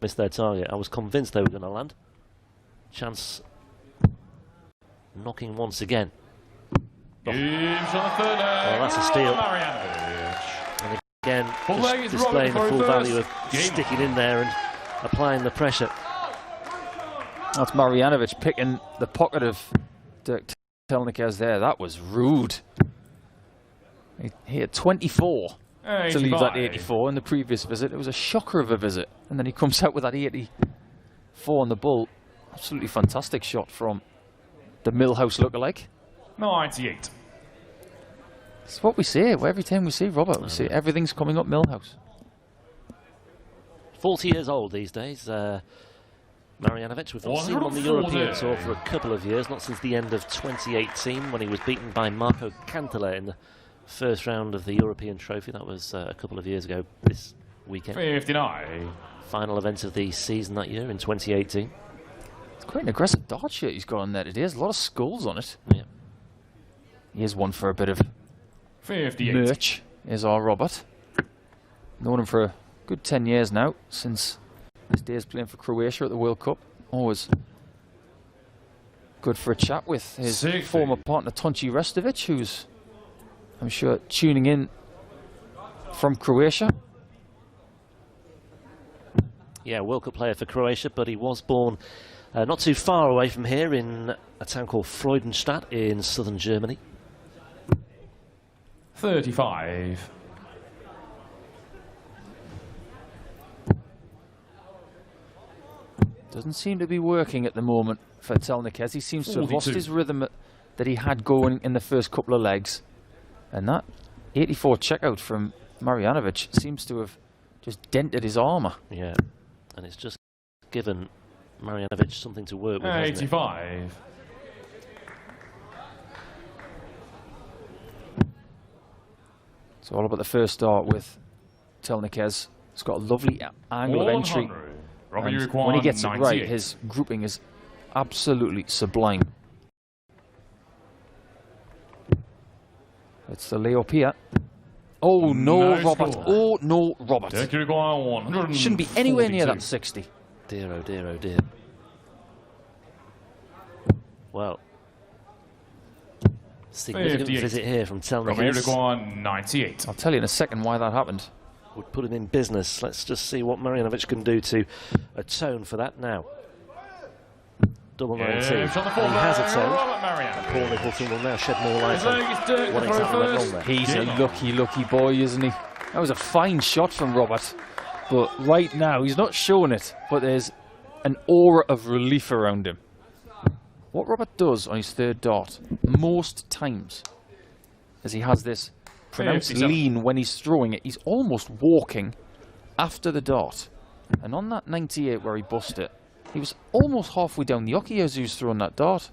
missed their target. I was convinced they were going to land. Chance knocking once again. Oh. Well, that's a steal. And again, just displaying the full value of sticking in there and applying the pressure. That's Marijanovic picking the pocket of Telnekes there. That was rude. He had 24 to leave that 84 in the previous visit. It was a shocker of a visit. And then he comes out with that 84 on the bull. Absolutely fantastic shot from the Millhouse lookalike. 98. It's what we say. Every time we see Robert, we say everything's coming up Millhouse. 40 years old these days. Marijanovic, we've not seen him on the European Tour for a couple of years, not since the end of 2018 when he was beaten by Marco Cantele in the first round of the European Trophy. That was a couple of years ago this weekend. 59. Final event of the season that year in 2018. It's quite an aggressive dart shirt he's got on there today. There's a lot of skulls on it. Yeah. Here's one for a bit of 58. merch. Here's our Robert. Known him for a good 10 years now, since his days playing for Croatia at the World Cup. Always good for a chat with his former partner Tonči Restovic, who's, I'm sure, tuning in from Croatia. Yeah, World Cup player for Croatia, but he was born not too far away from here in a town called Freudenstadt in southern Germany. 35. Doesn't seem to be working at the moment for Telnekes. He seems to have lost his rhythm that he had going in the first couple of legs. And that 84 checkout from Marijanovic seems to have just dented his armour. Yeah, and it's just given Marijanovic something to work with. 85. It's all about the first start with Telnekes. It's got a lovely angle of entry. When he gets it right, his grouping is absolutely sublime. It's the layup here. Oh no, Robert. Oh no, Robert. Shouldn't be anywhere near that 60. Dear, oh dear, oh dear. Well, significant visit here from Telnekes. 98. I'll tell you in a second why that happened. Would put him in business. Let's just see what Marijanovic can do to atone for that now. Double 19. He has atoned. Paul Nicholson will now shed more light on what exactly went wrong there. He's a lucky boy, isn't he? That was a fine shot from Robert. But right now, he's not showing it, but there's an aura of relief around him. What Robert does on his third dart, most times, is he has this pronounced lean when he's throwing it. He's almost walking after the dart. And on that 98 where he bust it, he was almost halfway down the hockey as he was throwing that dart.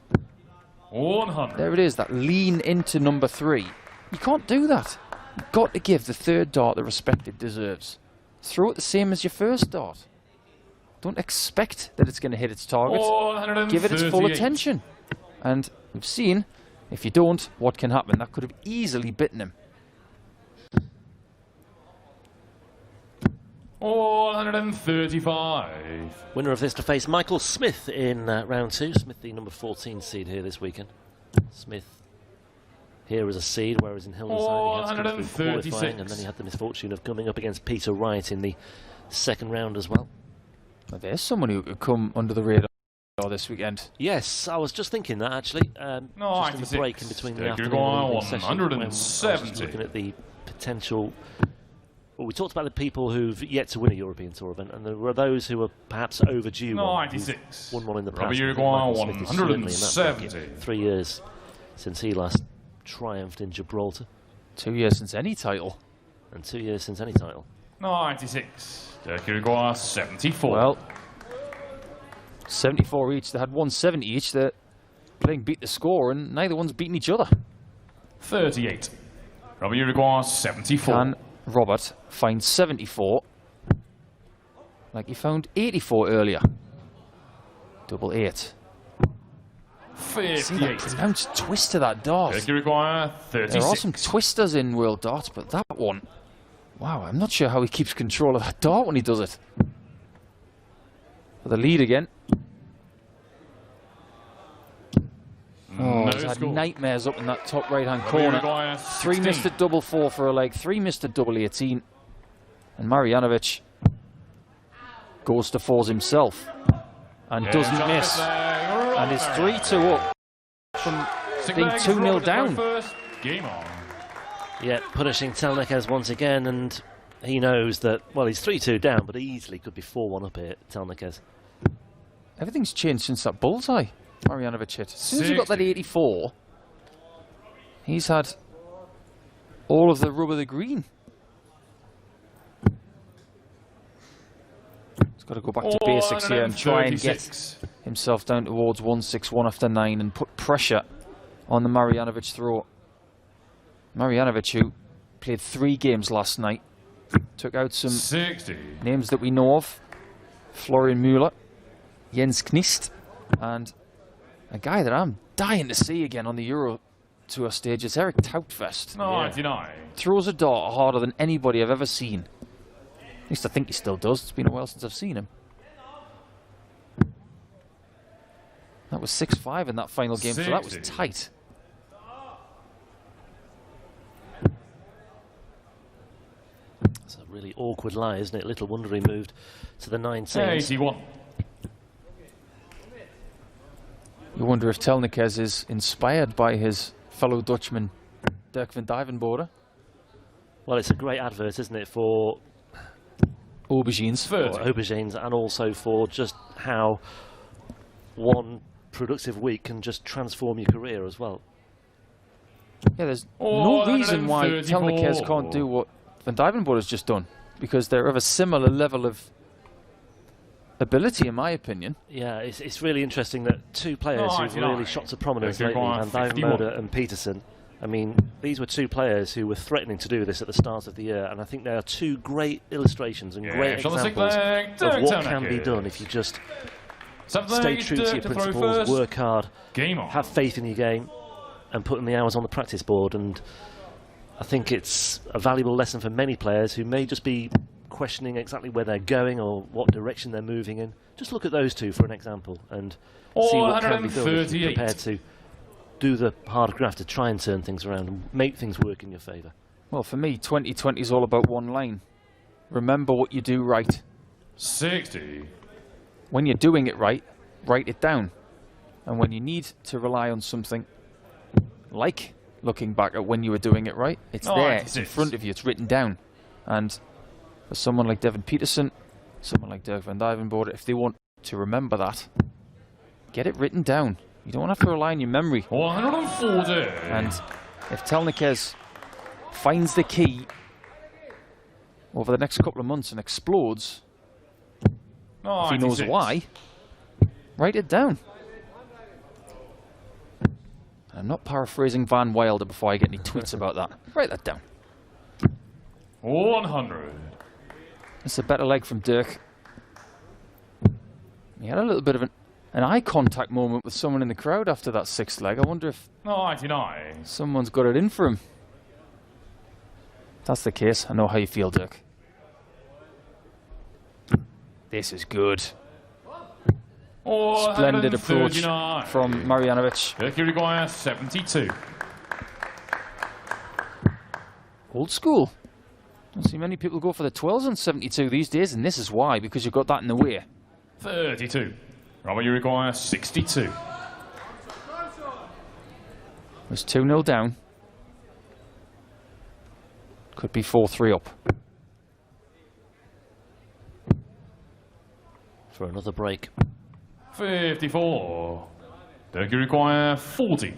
100. There it is, that lean into number 3. You can't do that. You've got to give the third dart the respect it deserves. Throw it the same as your first dart. Don't expect that it's going to hit its target. Give it its full attention. And we've seen, if you don't, what can happen. That could have easily bitten him. 135. Winner of this to face Michael Smith in round 2. Smith, the number 14 seed here this weekend. Smith here as a seed, whereas in Hildesheim he had to go through qualifying, and then he had the misfortune of coming up against Peter Wright in the second round as well. Well, there's someone who could come under the radar this weekend. Yes, I was just thinking that actually. Just in the break in between the afternoon and session, when I was looking at the potential. Well, we talked about the people who've yet to win a European Tour event, and there were those who were perhaps overdue. 96. Won one in the past. 170. 3 years since he last triumphed in Gibraltar. 2 years since any title. And 2 years since any title. 96. 74. Well, 74 each. They had 170 each. They're playing beat the score, and neither one's beaten each other. 38. Robert 74. Can Robert find 74 like he found 84 earlier? Double 8. 58. See that pronounced twist to that dart. 36. There are some twisters in World Darts, but that one, wow, I'm not sure how he keeps control of that dart when he does it. the lead again. Oh, No he's had score. nightmares up in that top right-hand Robbie corner. Maguire, 3 16. missed a double 4 for a leg, 3 missed a double 18. And Marijanovic goes to fours himself and Yeah, doesn't shot miss. leg, And is 3-2 up from Stick being leg, 2-0 Robert down. first. Game on. Yeah, punishing Telnekes once again, and he knows that, well, he's 3-2 down, but he easily could be 4-1 up here, Telnekes. Everything's changed since that bullseye Marijanovic hit. As soon as he got that 84, he's had all of the rub of the green. He's got to go back to basics here and try and get himself down towards 161 after 9 and put pressure on the Marijanovic throw. Marijanovic, who played 3 games last night, took out some 60. names that we know of. Florian Müller, Jens Knist, and a guy that I'm dying to see again on the Euro Tour stage is Erik Tautfest. 99. Throws a dart harder than anybody I've ever seen. At least I think he still does. It's been a while since I've seen him. That was 6-5 in that final game, so that was 60. tight. It's a really awkward lie, isn't it? Little wonder he moved to the 19s. 81. You wonder if Telnekes is inspired by his fellow Dutchman, Dirk van Dijvenbode. Well, it's a great advert, isn't it, for Aubergines. 30. aubergines, and also for just how one productive week can just transform your career as well. Yeah, there's no reason why 134. Telnekes can't do what Van Dijvenbode has just done, because they're of a similar level of ability, in my opinion. Yeah, it's really interesting that 2 players who've 99. really shot to prominence They're lately, going Van 51. Dijvenbode and Peterson. I mean, these were 2 players who were threatening to do this at the start of the year, and I think they are 2 great illustrations and great shot the stick examples leg, of Dirk what can be Telnekes. done if you just Seventh stay leg, true to Dirk your to throw principles, first. work hard, Game on. have faith in your game, and put in the hours on the practice board. And I think it's a valuable lesson for many players who may just be questioning exactly where they're going or what direction they're moving in. Just look at those 2 for an example and see what can be done if you're 138. prepared to do the hard graft to try and turn things around and make things work in your favour. Well, for me, 2020 is all about one line. Remember what you do right. 60. When you're doing it right, write it down. And when you need to rely on something, like looking back at when you were doing it right, it's there, it's in 96. front of you, it's written down. And for someone like Devin Peterson, someone like Dirk van Dijvenbode, if they want to remember that, get it written down. You don't have to rely on your memory. 140. And if Telnekes finds the key over the next couple of months and explodes, if he knows 96. why, write it down. I'm not paraphrasing Van Wilder before I get any tweets about that. Write that down. 100. It's a better leg from Dirk. He had a little bit of an eye contact moment with someone in the crowd after that 6th leg. I wonder if 99. someone's got it in for him. If that's the case, I know how you feel, Dirk. This is good. Splendid approach 139. from Marijanovic. Dirk Maguire, 72. Old school. Don't see many people go for the 12s on 72 these days, and this is why, because you've got that in the way. 32. Robert Maguire, 62. Was 2-0 down. Could be 4-3 up. For another break. 54. Dirk Maguire, 40.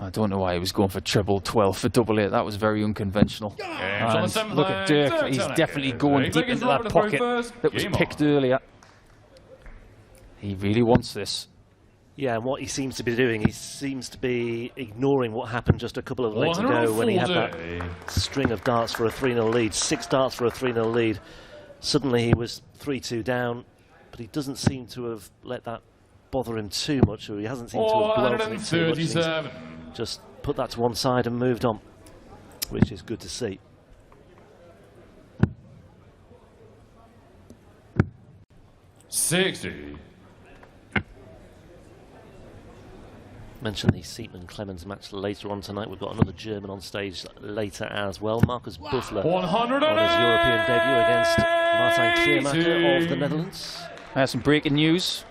I don't know why he was going for treble 12 for double 8. That was very unconventional. And look at Dirk. He's definitely going deep into that pocket that was picked earlier. He really wants this. Yeah, and what he seems to be doing, he seems to be ignoring what happened just a couple of legs ago when he had that string of darts for a 3-0 lead, 6 darts for a 3-0 lead. Suddenly he was 3-2 down, but he doesn't seem to have let that bother him too much, or he hasn't seemed to have dwelt on it too much. He's just put that to one side and moved on, which is good to see. 60. Mentioned the Seatman-Clemens match later on tonight. We've got another German on stage later as well. Marcus Buffler on his European debut against Martijn Kleermaker of the Netherlands. I have some breaking news.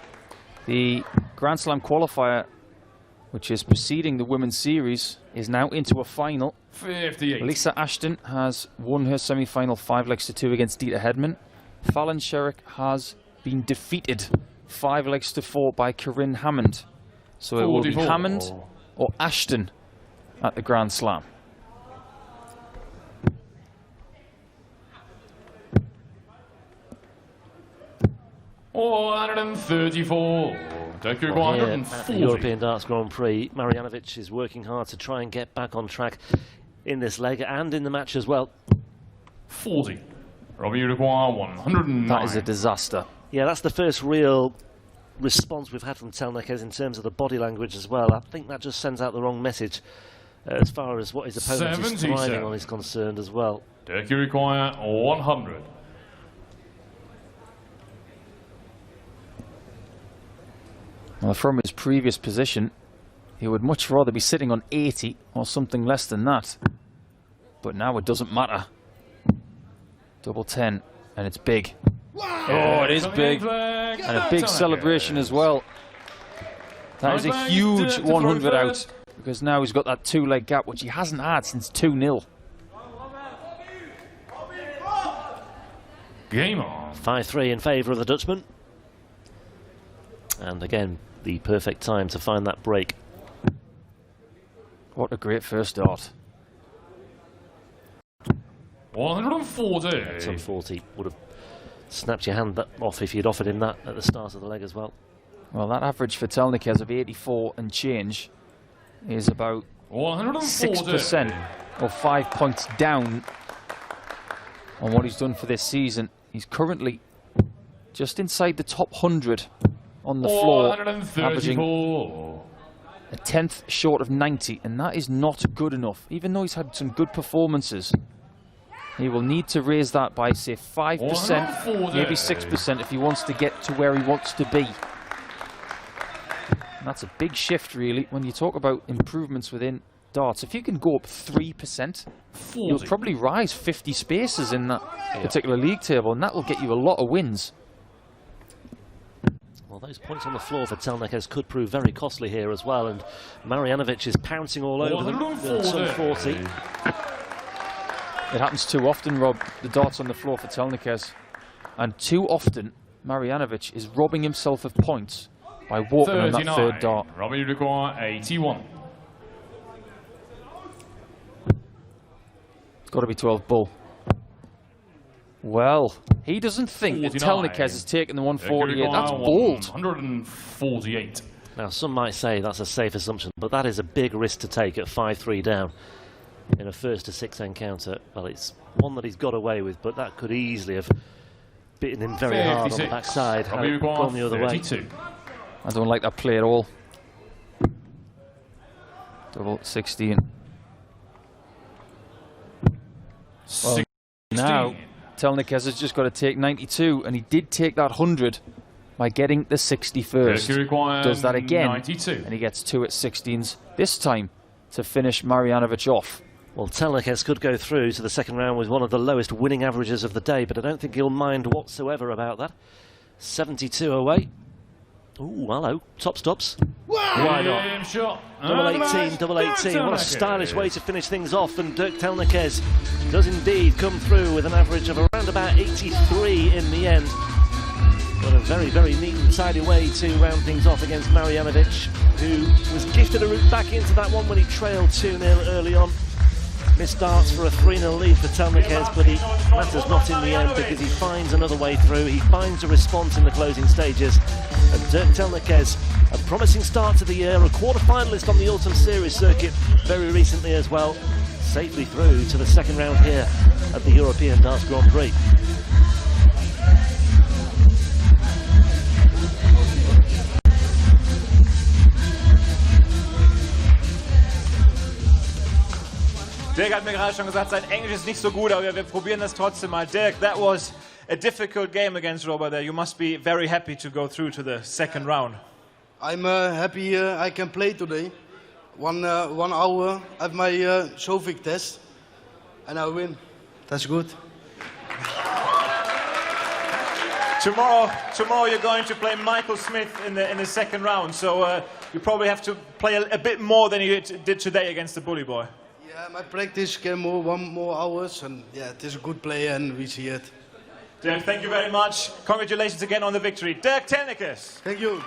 The Grand Slam qualifier, which is preceding the women's series, is now into a final. 58. Lisa Ashton has won her semi-final 5-2 against Dieter Hedman. Fallon Sherrick has been defeated 5-4 by Corinne Hammond. So it will be 44. Hammond or Ashton at the Grand Slam. $134. Tokyo Well, here at 140. the European Darts Grand Prix, Marijanovic is working hard to try and get back on track in this leg and in the match as well. 40. Robbie, you require 109. That is a disaster. Yeah, that's the first real response we've had from Telnekes in terms of the body language as well. I think that just sends out the wrong message as far as what his opponent is 77. thriving on is concerned as well. Turkey require 100. Well, from his previous position, he would much rather be sitting on 80 or something less than that. But now it doesn't matter. Double 10, and it's big. Oh, it is big. And a big celebration as well. That is a huge 100 out, because now he's got that 2-leg gap, which he hasn't had since 2-0. Game on. 5-3 in favour of the Dutchman. And again, the perfect time to find that break. What a great first dart. 140. Some 40 would have snapped your hand off if you'd offered him that at the start of the leg as well. Well, that average for Telnekes of 84 and change is about 6% or 5 points down on what he's done for this season. He's currently just inside the top 100 on the floor, averaging a 10th short of 90, and that is not good enough. Even though he's had some good performances, he will need to raise that by, say, 5%, maybe 6% if he wants to get to where he wants to be. And that's a big shift, really, when you talk about improvements within darts. If you can go up 3%, you'll probably rise 50 spaces in that particular league table, and that will get you a lot of wins. Well, those points on the floor for Telnekes could prove very costly here as well, and Marijanovic is pouncing all over them. Some 40. It happens too often, Rob, the darts on the floor for Telnekes. And too often, Marijanovic is robbing himself of points by walking on that third dart. Robbie, you require 81. It's got to be 12 bull. Well, he doesn't think that Telnekes has taken the 148. That's bold. 148. Now, some might say that's a safe assumption, but that is a big risk to take at 5-3 down in a 1-6 encounter. Well, it's one that he's got away with, but that could easily have bitten him very hard on the backside. Had it gone the other way. I don't like that play at all. Double 16. Well, now Telnekes has just got to take 92, and he did take that 100 by getting the 61st. Does that again, 92. and he gets 2 at 16s, this time to finish Marijanovic off. Well, Telnekes could go through to the second round with one of the lowest winning averages of the day, but I don't think he'll mind whatsoever about that. 72 away. Ooh, hello. Top stops. Why not? Double 18, double 18. What a stylish way to finish things off. And Dirk Telnekes does indeed come through with an average of around about 83 in the end. But a very, very neat and tidy way to round things off against Marijanovic, who was gifted a route back into that one when he trailed 2-0 early on. Missed darts for a 3-0 lead for Telnekes, but he matters not in the end because he finds another way through. He finds a response in the closing stages. And Dirk Telnekes, a promising start to the year, a quarter-finalist on the Autumn Series circuit very recently as well, safely through to the second round here at the European Darts Grand Prix. Dirk hat mir gerade schon gesagt, sein Englisch ist nicht so gut, aber wir probieren das trotzdem mal. Dirk, that was a difficult game against Robert there. You must be very happy to go through to the second round. I'm happy I can play today. 1 hour at my Shovik test, and I win. That's good. Tomorrow you're going to play Michael Smith in the second round, so you probably have to play a bit more than you did today against the bully boy. Yeah, my practice can 1 more hours, and yeah, it is a good play, and we see it. Dirk, thank you very much. Congratulations again on the victory. Dirk Telnekes. Thank you.